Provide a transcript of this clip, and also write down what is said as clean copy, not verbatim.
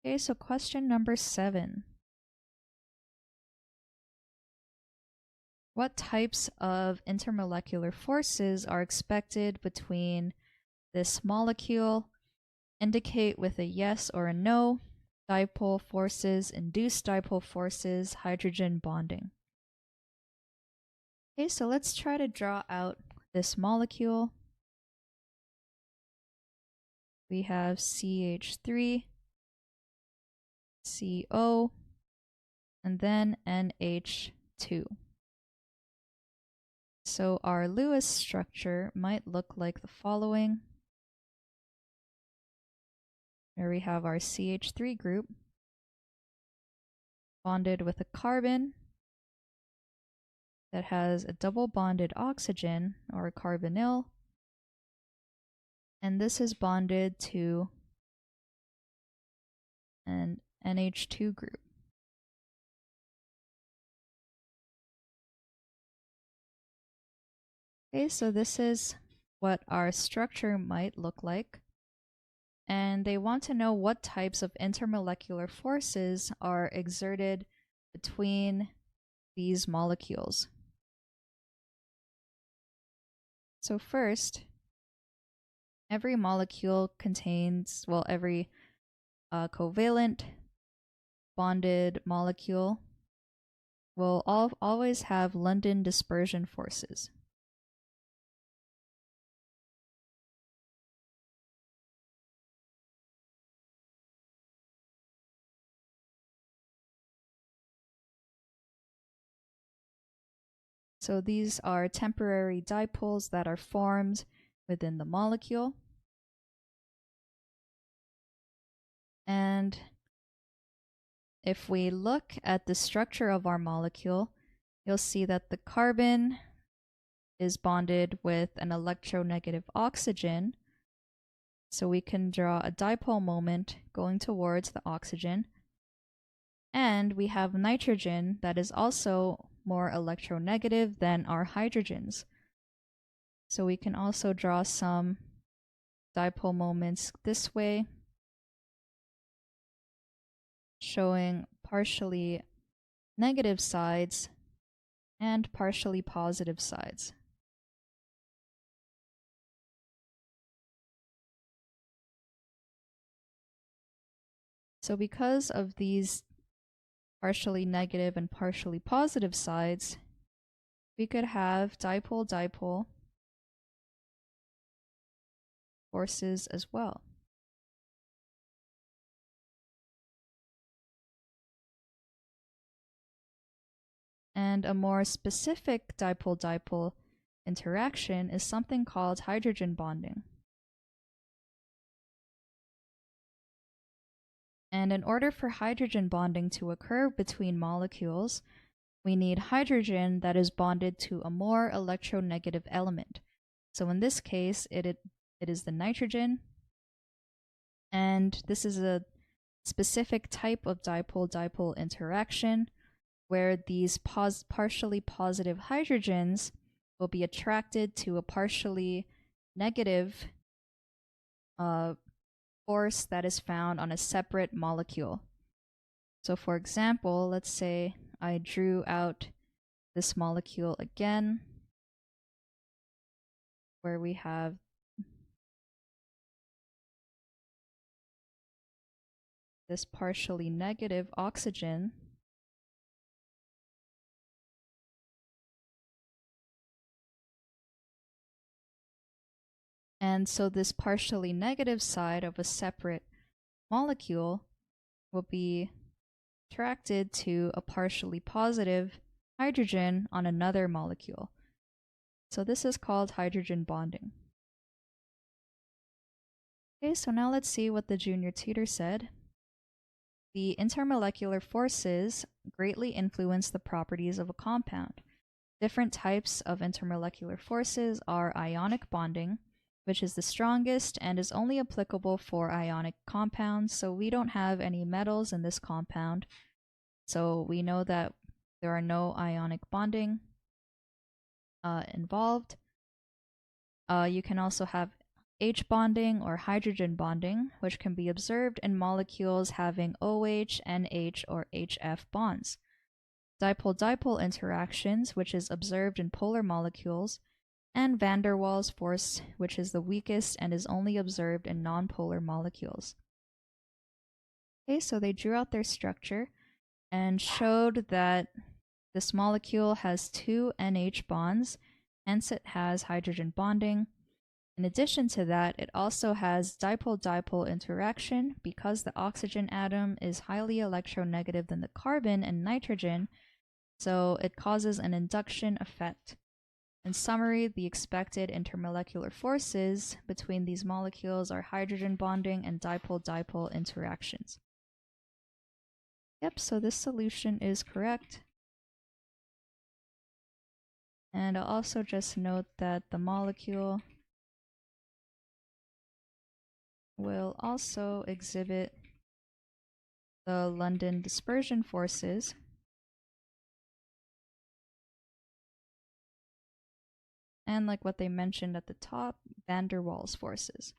Okay, so question number 7. What types of intermolecular forces are expected between this molecule? Indicate with a yes or a no. Dipole forces, induced dipole forces, hydrogen bonding. Okay, so let's try to draw out this molecule. We have CH3, CO, and then NH2. So our Lewis structure might look like the following. Here we have our CH3 group bonded with a carbon that has a double bonded oxygen, or a carbonyl, and this is bonded to an NH2 group. Okay, so this is what our structure might look like. And they want to know what types of intermolecular forces are exerted between these molecules. So first, every molecule contains, well, every covalent bonded molecule will always have London dispersion forces. So these are temporary dipoles that are formed within the molecule. And if we look at the structure of our molecule, you'll see that the carbon is bonded with an electronegative oxygen. So we can draw a dipole moment going towards the oxygen. And we have nitrogen that is also more electronegative than our hydrogens. So we can also draw some dipole moments this way, showing partially negative sides and partially positive sides. So because of these partially negative and partially positive sides, we could have dipole-dipole forces as well. And a more specific dipole-dipole interaction is something called hydrogen bonding. And in order for hydrogen bonding to occur between molecules, we need hydrogen that is bonded to a more electronegative element. So in this case, it is the nitrogen, and this is a specific type of dipole-dipole interaction where these partially positive hydrogens will be attracted to a partially negative force that is found on a separate molecule. So for example, let's say I drew out this molecule again, where we have this partially negative oxygen. And so this partially negative side of a separate molecule will be attracted to a partially positive hydrogen on another molecule. So this is called hydrogen bonding. Okay, so now let's see what the junior tutor said. The intermolecular forces greatly influence the properties of a compound. Different types of intermolecular forces are ionic bonding, which is the strongest and is only applicable for ionic compounds, so we don't have any metals in this compound. So we know that there are no ionic bonding involved. You can also have H bonding or hydrogen bonding, which can be observed in molecules having OH, NH, or HF bonds. Dipole-dipole interactions, which is observed in polar molecules, and van der Waals force, which is the weakest and is only observed in nonpolar molecules. Okay, so they drew out their structure and showed that this molecule has 2 NH bonds, hence it has hydrogen bonding. In addition to that, it also has dipole-dipole interaction because the oxygen atom is highly electronegative than the carbon and nitrogen, so it causes an induction effect. In summary, the expected intermolecular forces between these molecules are hydrogen bonding and dipole-dipole interactions. Yep, so this solution is correct. And I'll also just note that the molecule will also exhibit the London dispersion forces, and like what they mentioned at the top, van der Waals forces.